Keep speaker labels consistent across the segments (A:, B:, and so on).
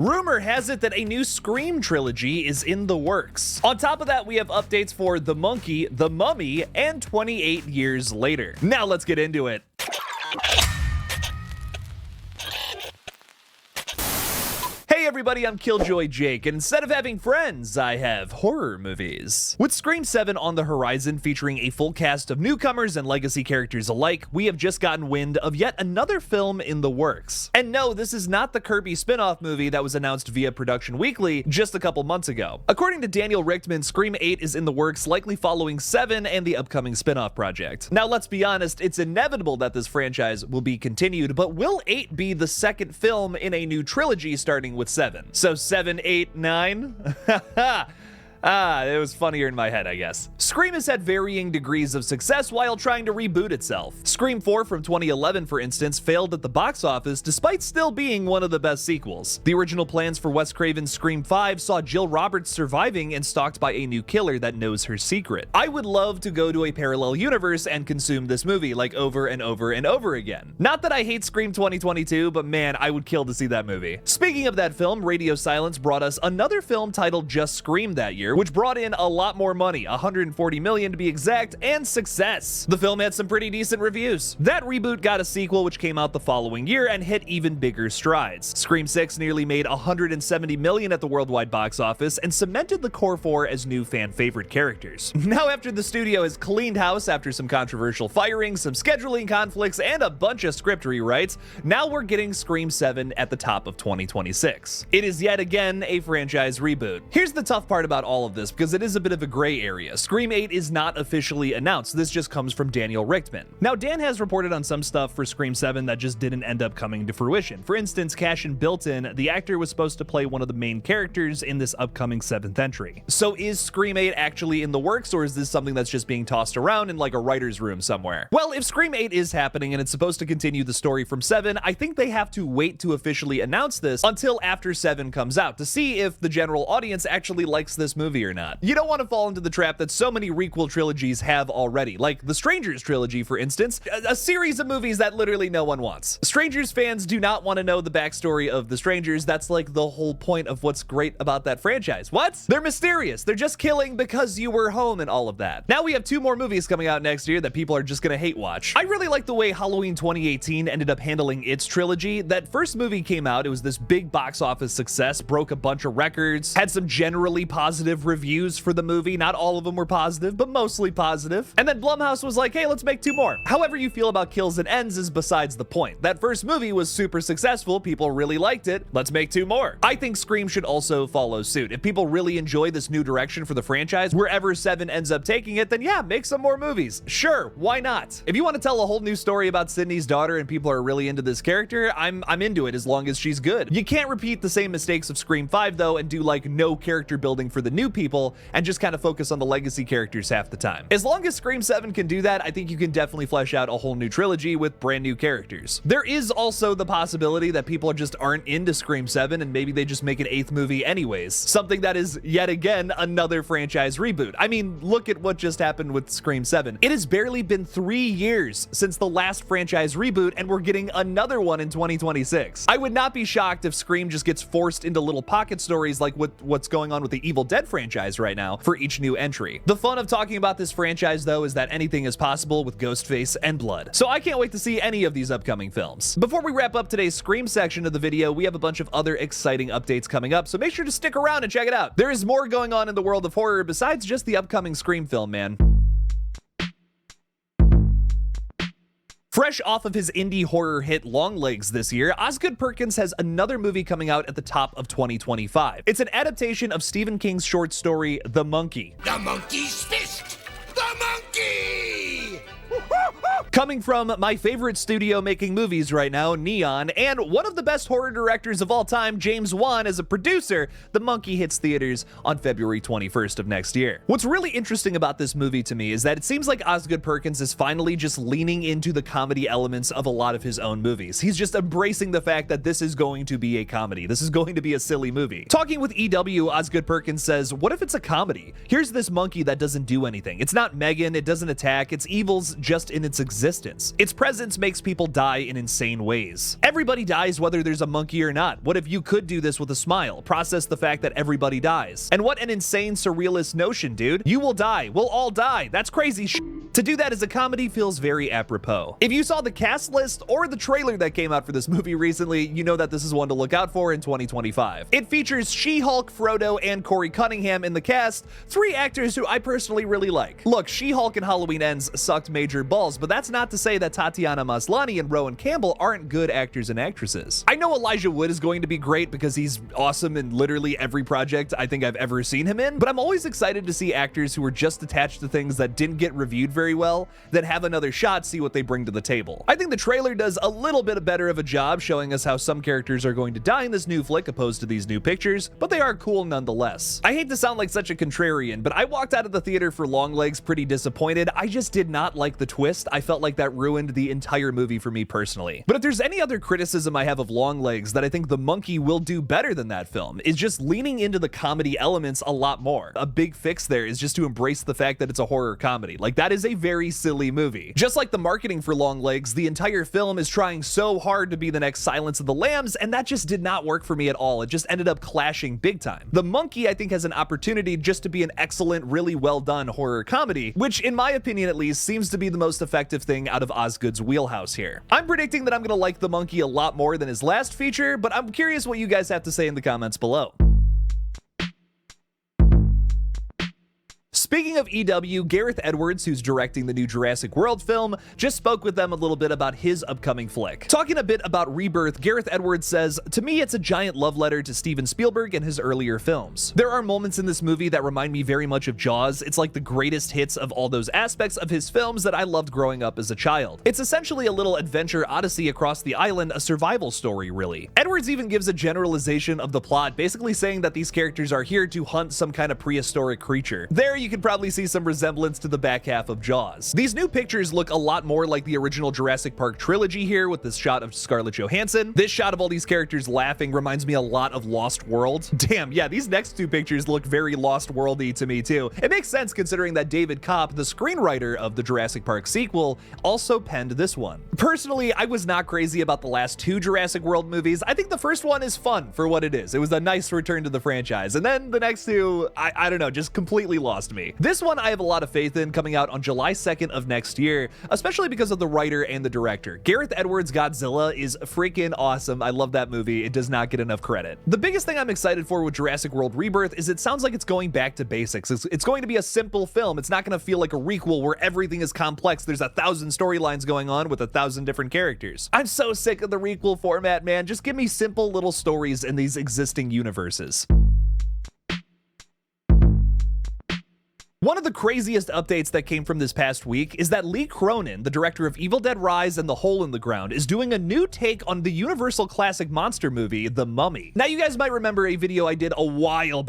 A: Rumor has it that a new Scream trilogy is in the works. On top of that, we have updates for The Monkey, The Mummy, and 28 Years Later. Now let's get into it. Hey everybody, I'm KillJoy Jake, and instead of having friends, I have horror movies. With Scream 7 on the horizon featuring a full cast of newcomers and legacy characters alike, we have just gotten wind of yet another film in the works. And no, this is not the Kirby spin-off movie that was announced via Production Weekly just a couple months ago. According to Daniel Richtman, Scream 8 is in the works, likely following 7 and the upcoming spin-off project. Now let's be honest, it's inevitable that this franchise will be continued, but will 8 be the second film in a new trilogy starting with 7? So 7, 8, 9? It was funnier in my head, I guess. Scream has had varying degrees of success while trying to reboot itself. Scream 4 from 2011, for instance, failed at the box office despite still being one of the best sequels. The original plans for Wes Craven's Scream 5 saw Jill Roberts surviving and stalked by a new killer that knows her secret. I would love to go to a parallel universe and consume this movie like over and over and over again. Not that I hate Scream 2022, but man, I would kill to see that movie. Speaking of that film, Radio Silence brought us another film titled Just Scream that year, which brought in a lot more money, $140 million to be exact, and success. The film had some pretty decent reviews. That reboot got a sequel which came out the following year and hit even bigger strides. Scream 6 nearly made $170 million at the worldwide box office and cemented the core four as new fan favorite characters. Now after the studio has cleaned house after some controversial firings, some scheduling conflicts, and a bunch of script rewrites, now we're getting Scream 7 at the top of 2026. It is yet again a franchise reboot. Here's the tough part about all of this, because it is a bit of a gray area. Scream 8 is not officially announced. This just comes from Daniel Richtman. Now, Dan has reported on some stuff for Scream 7 that just didn't end up coming to fruition. For instance, Cashin Bilton, the actor, was supposed to play one of the main characters in this upcoming 7th entry. So is Scream 8 actually in the works, or is this something that's just being tossed around in like a writer's room somewhere? Well, if Scream 8 is happening and it's supposed to continue the story from 7, I think they have to wait to officially announce this until after 7 comes out to see if the general audience actually likes this movie or not. You don't want to fall into the trap that so many requel trilogies have already, like the Strangers trilogy, for instance, a series of movies that literally no one wants. Strangers fans do not want to know the backstory of the Strangers. That's like the whole point of what's great about that franchise. What? They're mysterious. They're just killing because you were home and all of that. Now we have 2 more movies coming out next year that people are just gonna hate watch. I really like the way Halloween 2018 ended up handling its trilogy. That first movie came out, it was this big box office success, broke a bunch of records, had some generally positive reviews for the movie. Not all of them were positive, but mostly positive. And then Blumhouse was like, hey, let's make 2 more. However you feel about Kills and Ends is besides the point. That first movie was super successful, people really liked it, let's make 2 more. I think Scream should also follow suit. If people really enjoy this new direction for the franchise, wherever 7 ends up taking it, then yeah, make some more movies. Sure, why not? If you want to tell a whole new story about Sydney's daughter and people are really into this character, I'm into it as long as she's good. You can't repeat the same mistakes of Scream 5 though and do like no character building for the new people and just kind of focus on the legacy characters half the time. As long as Scream 7 can do that, I think you can definitely flesh out a whole new trilogy with brand new characters. There is also the possibility that people just aren't into Scream 7 and maybe they just make an 8th movie anyways. Something that is yet again another franchise reboot. I mean, look at what just happened with Scream 7. It has barely been 3 years since the last franchise reboot and we're getting another one in 2026. I would not be shocked if Scream just gets forced into little pocket stories like what's going on with the Evil Dead franchise right now for each new entry. The fun of talking about this franchise though is that anything is possible with Ghostface and blood. So I can't wait to see any of these upcoming films. Before we wrap up today's Scream section of the video, we have a bunch of other exciting updates coming up, so make sure to stick around and check it out. There is more going on in the world of horror besides just the upcoming Scream film, man. Fresh off of his indie horror hit Longlegs this year, Osgood Perkins has another movie coming out at the top of 2025. It's an adaptation of Stephen King's short story, The Monkey.
B: The monkey's fist! The monkey!
A: Coming from my favorite studio making movies right now, Neon, and one of the best horror directors of all time, James Wan, as a producer, The Monkey hits theaters on February 21st of next year. What's really interesting about this movie to me is that it seems like Osgood Perkins is finally just leaning into the comedy elements of a lot of his own movies. He's just embracing the fact that this is going to be a comedy. This is going to be a silly movie. Talking with EW, Osgood Perkins says, what if it's a comedy? Here's this monkey that doesn't do anything. It's not Megan, it doesn't attack, it's evil's just in its existence. existence. Its presence makes people die in insane ways. Everybody dies whether there's a monkey or not. What if you could do this with a smile? Process the fact that everybody dies. And what an insane surrealist notion, dude. You will die. We'll all die. That's crazy shit. To do that as a comedy feels very apropos. If you saw the cast list or the trailer that came out for this movie recently, you know that this is one to look out for in 2025. It features She-Hulk, Frodo, and Corey Cunningham in the cast, three actors who I personally really like. Look, She-Hulk and Halloween Ends sucked major balls, but that's not to say that Tatiana Maslany and Rowan Campbell aren't good actors and actresses. I know Elijah Wood is going to be great because he's awesome in literally every project I think I've ever seen him in, but I'm always excited to see actors who are just attached to things that didn't get reviewed very well, that have another shot, see what they bring to the table. I think the trailer does a little bit better of a job showing us how some characters are going to die in this new flick opposed to these new pictures, but they are cool nonetheless. I hate to sound like such a contrarian, but I walked out of the theater for Longlegs pretty disappointed. I just did not like the twist. I felt like that ruined the entire movie for me personally. But if there's any other criticism I have of Longlegs that I think The Monkey will do better than that film, is just leaning into the comedy elements a lot more. A big fix there is just to embrace the fact that it's a horror comedy. Like, that is a very silly movie. Just like the marketing for Longlegs, the entire film is trying so hard to be the next Silence of the Lambs, and that just did not work for me at all. It just ended up clashing big time. The Monkey, I think, has an opportunity just to be an excellent, really well done horror comedy, which in my opinion at least seems to be the most effective thing out of Osgood's wheelhouse here. I'm predicting that I'm gonna like The Monkey a lot more than his last feature, but I'm curious what you guys have to say in the comments below. Speaking of EW, Gareth Edwards, who's directing the new Jurassic World film, just spoke with them a little bit about his upcoming flick. Talking a bit about Rebirth, Gareth Edwards says, "To me, it's a giant love letter to Steven Spielberg and his earlier films. There are moments in this movie that remind me very much of Jaws. It's like the greatest hits of all those aspects of his films that I loved growing up as a child. It's essentially a little adventure odyssey across the island, a survival story, really." Edwards even gives a generalization of the plot, basically saying that these characters are here to hunt some kind of prehistoric creature. There you can probably see some resemblance to the back half of Jaws. These new pictures look a lot more like the original Jurassic Park trilogy here, with this shot of Scarlett Johansson. This shot of all these characters laughing reminds me a lot of Lost World. Damn, yeah, these next two pictures look very Lost World-y to me too. It makes sense considering that David Kopp, the screenwriter of the Jurassic Park sequel, also penned this one. Personally, I was not crazy about the last two Jurassic World movies. I think the first one is fun for what it is. It was a nice return to the franchise. And then the next two, I don't know, just completely lost me. This one I have a lot of faith in, coming out on July 2nd of next year, especially because of the writer and the director. Gareth Edwards' Godzilla is freaking awesome. I love that movie. It does not get enough credit. The biggest thing I'm excited for with Jurassic World Rebirth is it sounds like it's going back to basics. It's going to be a simple film. It's not going to feel like a requel where everything is complex. There's 1,000 storylines going on with 1,000 different characters. I'm so sick of the requel format, man. Just give me simple little stories in these existing universes. One of the craziest updates that came from this past week is that Lee Cronin, the director of Evil Dead Rise and The Hole in the Ground, is doing a new take on the Universal classic monster movie, The Mummy. Now, you guys might remember a video I did a while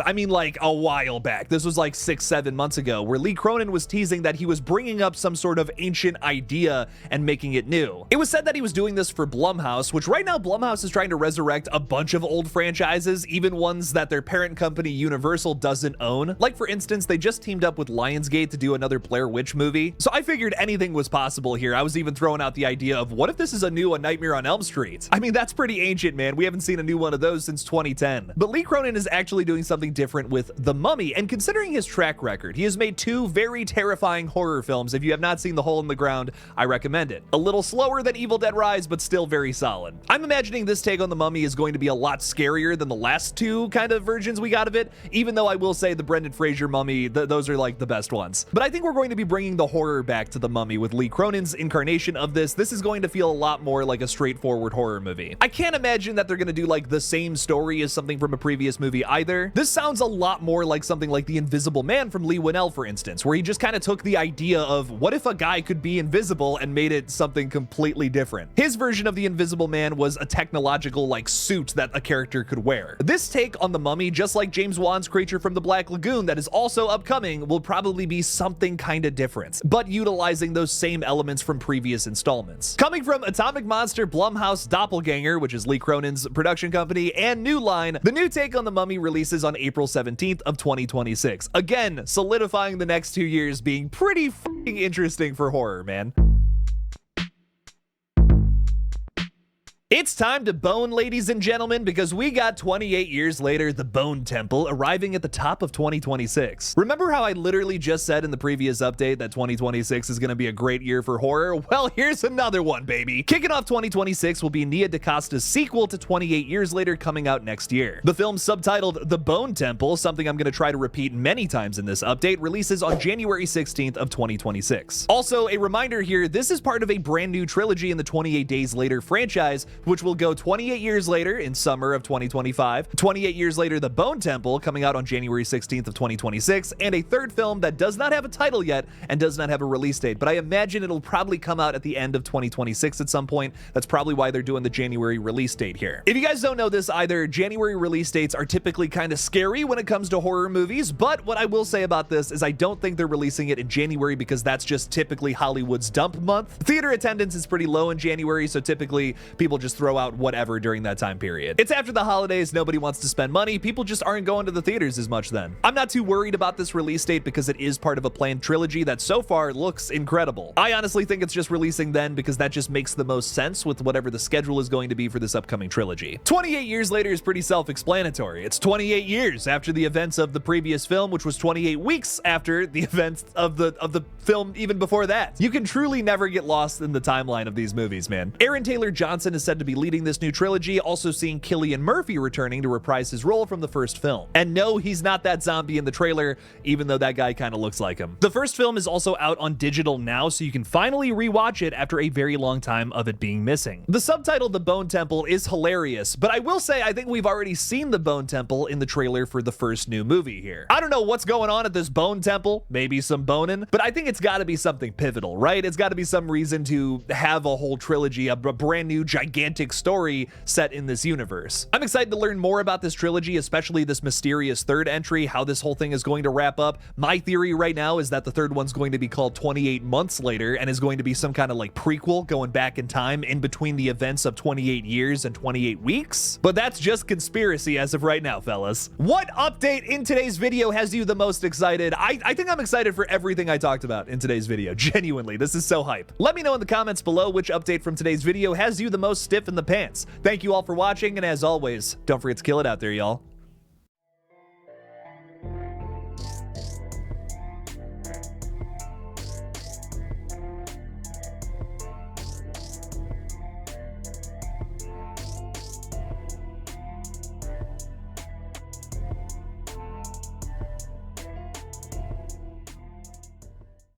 A: back. This was like 6-7 months ago, where Lee Cronin was teasing that he was bringing up some sort of ancient idea and making it new. It was said that he was doing this for Blumhouse, which right now Blumhouse is trying to resurrect a bunch of old franchises, even ones that their parent company Universal doesn't own. Like, for instance, they just teamed up with Lionsgate to do another Blair Witch movie. So I figured anything was possible here. I was even throwing out the idea of, what if this is a new A Nightmare on Elm Street? I mean, that's pretty ancient, man. We haven't seen a new one of those since 2010. But Lee Cronin is actually doing something different with The Mummy, and considering his track record, he has made two very terrifying horror films. If you have not seen The Hole in the Ground, I recommend it. A little slower than Evil Dead Rise, but still very solid. I'm imagining this take on The Mummy is going to be a lot scarier than the last two kind of versions we got of it, even though I will say the Brendan Fraser Mummy, those are like the best ones. But I think we're going to be bringing the horror back to The Mummy with Lee Cronin's incarnation of this. This is going to feel a lot more like a straightforward horror movie. I can't imagine that they're going to do like the same story as something from a previous movie either. This sounds a lot more like something like The Invisible Man from Lee Winnell, for instance, where he just kind of took the idea of what if a guy could be invisible and made it something completely different. His version of The Invisible Man was a technological like suit that a character could wear. This take on The Mummy, just like James Wan's Creature from the Black Lagoon that is also upcoming, will probably be something kind of different, but utilizing those same elements from previous installments. Coming from Atomic Monster, Blumhouse, Doppelganger, which is Lee Cronin's production company, and New Line, the new take on The Mummy releases on April 17th of 2026. Again, solidifying the next 2 years being pretty f***ing interesting for horror, man. It's time to bone, ladies and gentlemen, because we got 28 years later, the Bone Temple, arriving at the top of 2026. Remember how I literally just said in the previous update that 2026 is going to be a great year for horror? Well, here's another one, baby. Kicking off 2026 will be Nia DaCosta's sequel to 28 Years Later coming out next year. The film, subtitled The Bone Temple, something I'm going to try to repeat many times in this update, releases on January 16th of 2026. Also, a reminder here, this is part of a brand new trilogy in the 28 Days Later franchise, which will go 28 years later in summer of 2025, 28 years later The Bone Temple coming out on January 16th of 2026, and a third film that does not have a title yet and does not have a release date, but I imagine it'll probably come out at the end of 2026 at some point. That's probably why they're doing the January release date here. If you guys don't know this either, January release dates are typically kind of scary when it comes to horror movies, but what I will say about this is I don't think they're releasing it in January because that's just typically Hollywood's dump month. Theater attendance is pretty low in January, so typically people just throw out whatever during that time period. It's after the holidays, nobody wants to spend money, people just aren't going to the theaters as much then. I'm not too worried about this release date because it is part of a planned trilogy that so far looks incredible. I honestly think it's just releasing then because that just makes the most sense with whatever the schedule is going to be for this upcoming trilogy. 28 years later is pretty self-explanatory. It's 28 years after the events of the previous film, which was 28 weeks after the events of the film even before that. You can truly never get lost in the timeline of these movies, man. Aaron Taylor Johnson is said to be leading this new trilogy, also seeing Cillian Murphy returning to reprise his role from the first film. And no, he's not that zombie in the trailer, even though that guy kind of looks like him. The first film is also out on digital now, so you can finally rewatch it after a very long time of it being missing. The subtitle, The Bone Temple, is hilarious, but I will say I think we've already seen the Bone Temple in the trailer for the first new movie here. I don't know what's going on at this Bone Temple, maybe some boning, but I think it's got to be something pivotal, right? It's got to be some reason to have a whole trilogy, a brand new gigantic story set in this universe. I'm excited to learn more about this trilogy, especially this mysterious third entry, how this whole thing is going to wrap up. My theory right now is that the third one's going to be called 28 Months Later and is going to be some kind of like prequel going back in time in between the events of 28 years and 28 weeks. But that's just conspiracy as of right now, fellas. What update in today's video has you the most excited? I think I'm excited for everything I talked about in today's video. Genuinely, this is so hype. Let me know in the comments below which update from today's video has you the most stiff in the pants. Thank you all for watching, and as always, don't forget to kill it out there, y'all.